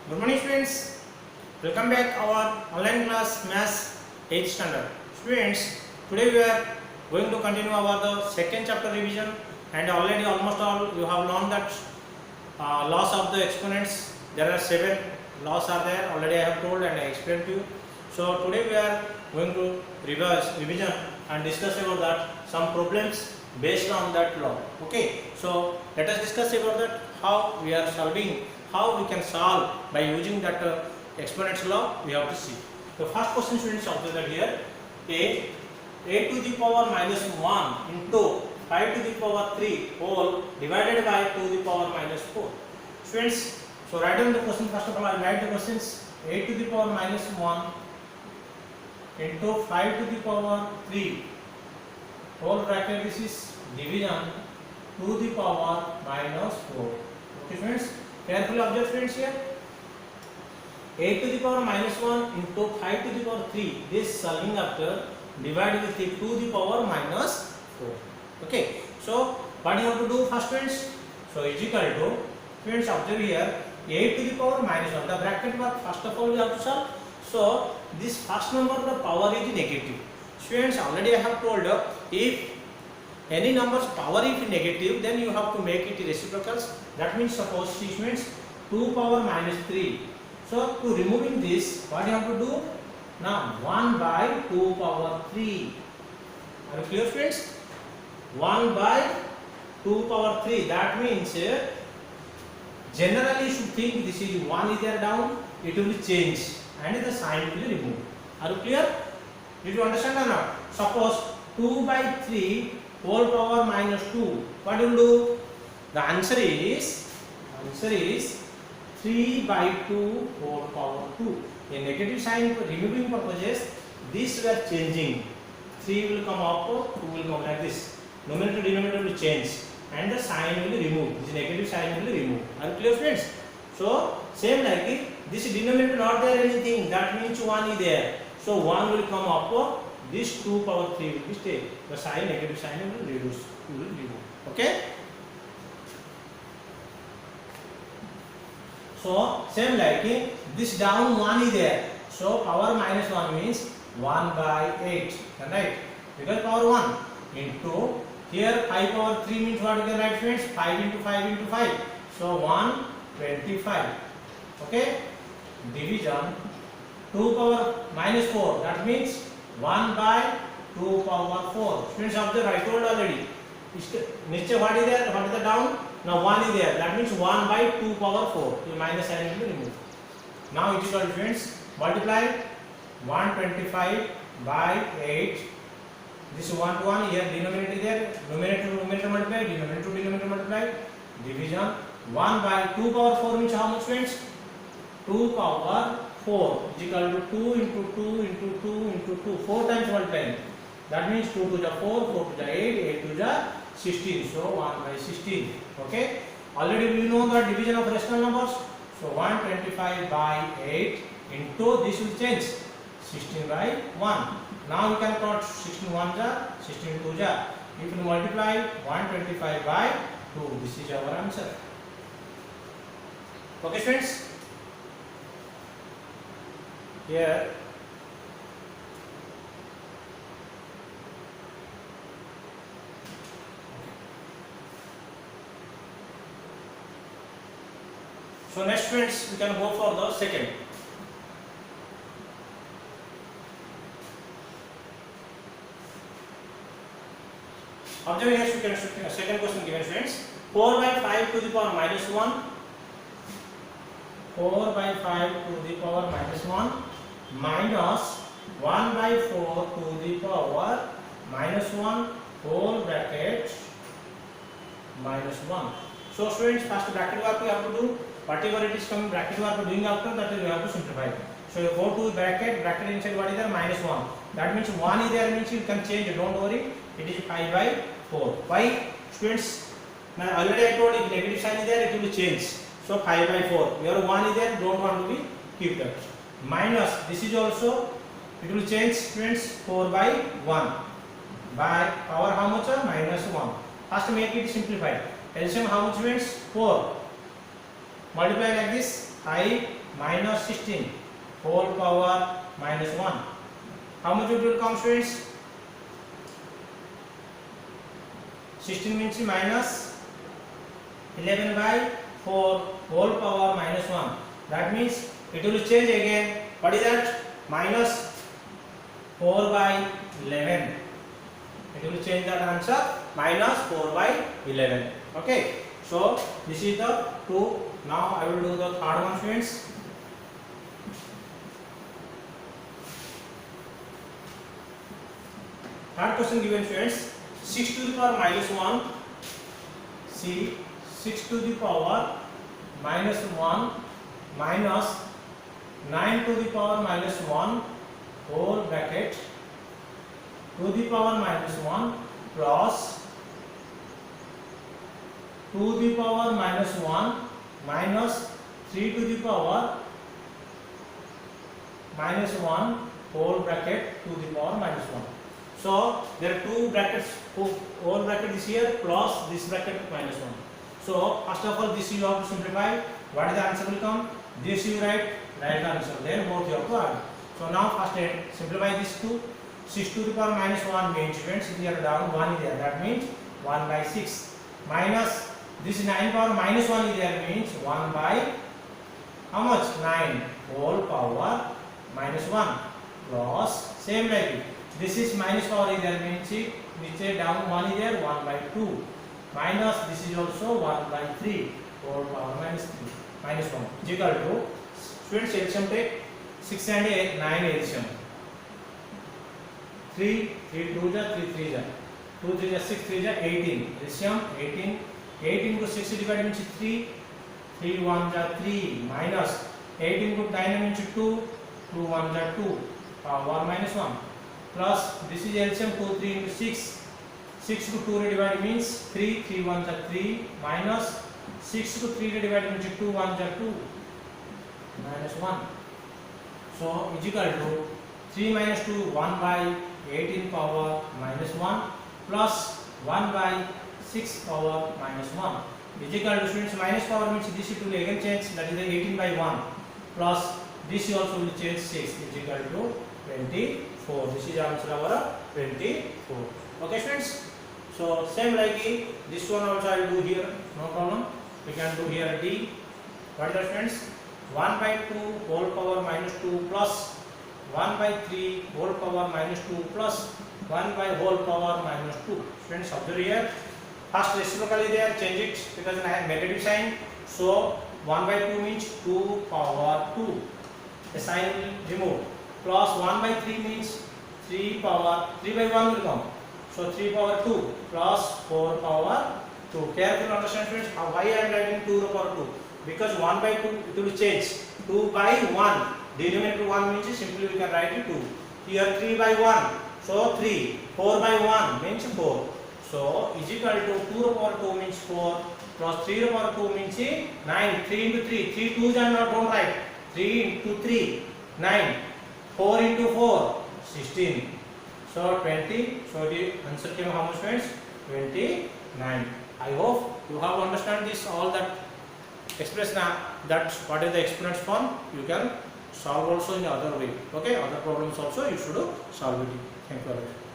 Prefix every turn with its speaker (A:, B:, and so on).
A: Good morning students. Welcome back our online class Maths 8th standard. Students, today we are going to continue our the second chapter revision, and already almost all you have learned that laws of the exponents. There are 7 laws are there. Already I have told and I explained to you. So today we are going to revision and discuss about that some problems based on that law. Okay. So let us discuss about that how we are solving. How we can solve by using that exponential law we have to see. The first question students observe that here a to the power minus 1 into 5 to the power 3 whole divided by 2 to the power minus 4. Students, so write down the question. First of all, I write the questions. A to the power minus 1 into 5 to the power 3 whole bracket, this is division, to the power minus 4. Okay friends, carefully observe friends here. A to the power minus 1 into 5 to the power 3, this solving after divided with the 2 to the power minus 4. Okay, so what you have to do first friends? So is equal to, friends observe here, a to the power minus 1, the bracket work first of all we have to solve. So this first number the power is negative. Students, already I have told if any number's power is negative, then you have to make it reciprocals. That means suppose students 2 power minus 3. So to removing this, what you have to do? Now 1 by 2 power 3. Are you clear friends? 1 by 2 power 3. That means generally you should think this is 1 is there down, it will change and the sign will be removed. Are you clear? Did you understand or not? Suppose 2 by 3 whole power minus 2. What you will do? The answer is 3 by 2 whole power 2. A negative sign for removing purposes, this we are changing. 3 will come up, 2 will come like this. Numerator denominator will change and the sign will be removed. This negative sign will be removed. Are you clear friends? So same like it, this denominator not there anything, that means 1 is there. So 1 will come up, this 2 power 3 will be stay. The sign, negative sign will reduce. You will remove. Okay? So same like it, this down 1 is there. So power minus 1 means 1 by 8. Right? Because power 1 into here 5 power 3 means what you can write friends? 5 into 5 into 5. So 125. Okay? Division 2 power minus 4. That means 1 by 2 power 4. Students observe, I told already. Niche what is there? What is the down? Now 1 is there. That means 1 by 2 power 4. The minus sign will be removed. Now it is called friends. Multiply 125 by 8. This 1 to 1 here denominator is there. Numerator to numerator multiply. Denominator to denominator multiply. Division 1 by 2 power 4 means how much friends? 2 power 4 is equal to 2 into 2 into 2 into 2. 4 times multiplying. That means 2 to the 4, 4 to the 8, 8 to the 16. So 1 by 16. Okay. Already we know the division of rational numbers. So 125 by 8 into this will change 16 by 1. Now we can plot 16 1 ja, 16 2 ja. If you multiply 125 by 2, this is our answer. Okay friends. Here so next friends we can go for the second. Observe here you can second question given friends. 4 by 5 to the power minus 1. 4 by 5 to the power minus 1 minus 1 by 4 to the power minus 1 whole bracket minus 1. So students, first bracket work we have to do. Whatever it is coming bracket work doing after that we have to simplify. So you go to bracket inside what is there? Minus 1. That means 1 is there means you can change it. Don't worry. It is 5 by 4. Why? Students, now already I told if negative sign is there it will change. So 5 by 4. Your 1 is there, don't want to be keep that. Minus, this is also, it will change students 4 by 1. By power how much? Minus 1. First make it simplified. LCM how much means 4. Multiply like this 5 minus 16 whole power minus 1. How much it will come, students? 16 means minus 11 by 4 whole power minus 1. That means it will change again. What is that? Minus 4 by 11. It will change that answer, minus 4 by 11. Okay. So this is the 2. Now I will do the third one, students. Third question given, students. 6 to the power minus 1. See, 6 to the power minus 1 minus 9 to the power minus 1 whole bracket to the power minus 1 plus 2 to the power minus 1 minus 3 to the power minus 1 whole bracket to the power minus 1. So there are two brackets, whole bracket is here plus this bracket minus 1. So first of all this you have to simplify. What is the answer will come? This you write right answer, then both you have to add. So now first simplify this 2. 6 to the power minus 1 means, students, here down 1 is there, that means 1 by 6 minus this 9 power minus 1 is there, means 1 by how much? 9 whole power minus 1 plus same like it. This is minus power is there, means it which down 1 is there, 1 by 2 minus this is also 1 by 3 whole power minus 3 minus 1 is equal to, students, LCM take 6 and 8, 9 LCM. 3 2 ja 3 3 ja 2 3 ja 6 3 ja 18 LCM 18. 18 को 6 divided means 3 3 1 ja 3 minus 18 को 9 means 2 2 1 ja 2 power minus 1 plus this is LCM 2 3 into 6 6 को 2 divided means 3 3 1 ja 3 minus 6 को 3 divided means 2 1 ja 2 minus 1. So is equal to 3 minus 2 1 by 18 power minus 1 plus 1 by 6 power minus 1 is equal to, students, minus power means this it will again change, that is the 18 by 1 plus this also will change 6 is equal to 24. This is answer our 24. Okay, students. So same like this one also I will do here, no problem. We can do here D. What is that, students? 1 by 2 whole power minus 2 plus 1 by 3 whole power minus 2 plus 1 by whole power minus 2. Students, observe here. First reciprocally there, change it because I have negative sign. So 1 by 2 means 2 power 2. The sign will remove. Plus 1 by 3 means 3 power 3 by 1 will come. So 3 power 2 plus 4 power 2. Careful understand, students. Why I am writing 2 to the power 2? Because 1 by 2 it will change. 2 by 1. Denominator 1 means simply we can write it 2. Here 3 by 1. So 3. 4 by 1 means 4. So is equal to 2 to the power 2 means 4 plus 3 to the power 2 means 9. 3 into 3. 3 2s are not, don't write. 3 into 3 9. 4 into 4 16. So 20. So the answer came how much, friends? 29. I hope you have understand this all that express now, that what is the exponents form you can solve also in the other way. Okay, other problems also you should solve it. Thank you.